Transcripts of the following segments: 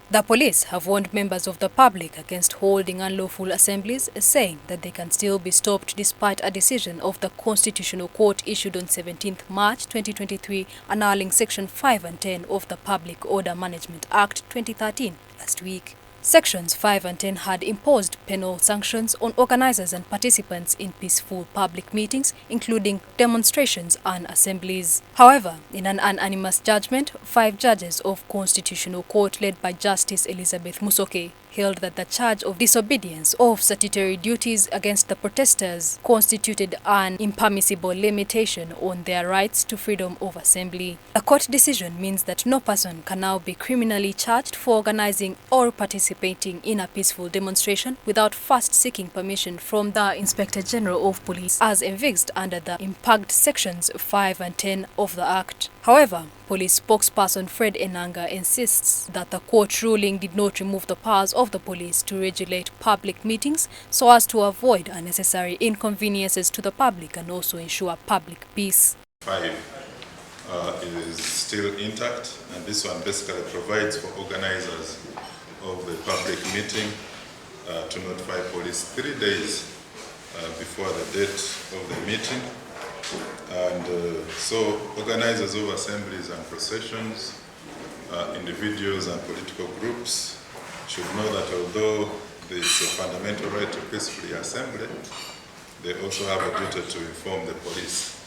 The police have warned members of the public against holding unlawful assemblies, saying that they can still be stopped despite a decision of the Constitutional Court issued on 17 March 2023 annulling Section 5 and 10 of the Public Order Management Act 2013 last week. Sections 5 and 10 had imposed penal sanctions on organizers and participants in peaceful public meetings, including demonstrations and assemblies. However, in an unanimous judgment, 5 judges of Constitutional Court led by Justice Elizabeth Musoke held that the charge of disobedience of statutory duties against the protesters constituted an impermissible limitation on their rights to freedom of assembly. The court decision means that no person can now be criminally charged for organizing or participating in a peaceful demonstration without first seeking permission from the Inspector General of Police, as envisaged under the impacted sections 5 and 10 of the Act. However, police spokesperson Fred Enanga insists that the court ruling did not remove the powers of the police to regulate public meetings so as to avoid unnecessary inconveniences to the public and also ensure public peace. 5 is still intact, and this one basically provides for organizers of the public meeting to notify police 3 days before the date of the meeting. And so organizers of assemblies and processions, individuals and political groups should know that although there is a fundamental right to peacefully assemble, they also have a duty to inform the police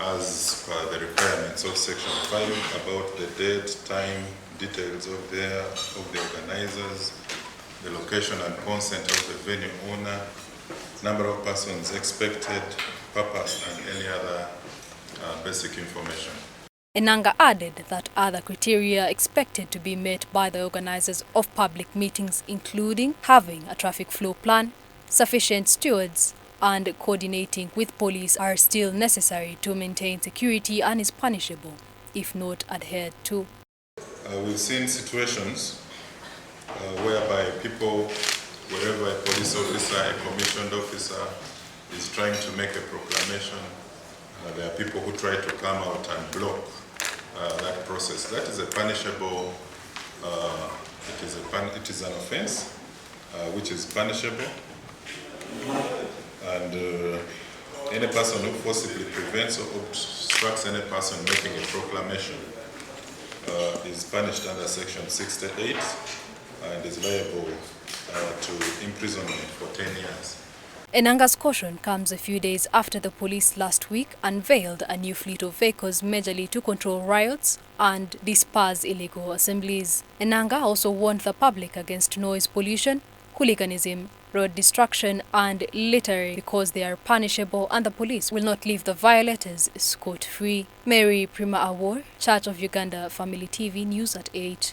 as per the requirements of Section 5 about the date, time, details of the organizers, the location and consent of the venue owner, number of persons expected, purpose, and any other basic information. Enanga added that other criteria expected to be met by the organizers of public meetings, including having a traffic flow plan, sufficient stewards, and coordinating with police, are still necessary to maintain security and is punishable if not adhered to. We've seen situations whereby people, wherever a police officer, a commissioned officer is trying to make a proclamation, there are people who try to come out and block that process. That is a punishable, it is an offense which is punishable, and any person who forcibly prevents or obstructs any person making a proclamation is punished under Section 68 and is liable to imprisonment for 10 years. Enanga's caution comes a few days after the police last week unveiled a new fleet of vehicles majorly to control riots and disperse illegal assemblies. Enanga also warned the public against noise pollution, hooliganism, road destruction, and littering because they are punishable and the police will not leave the violators scot-free. Mary Prima Awor, Church of Uganda Family TV News at 8.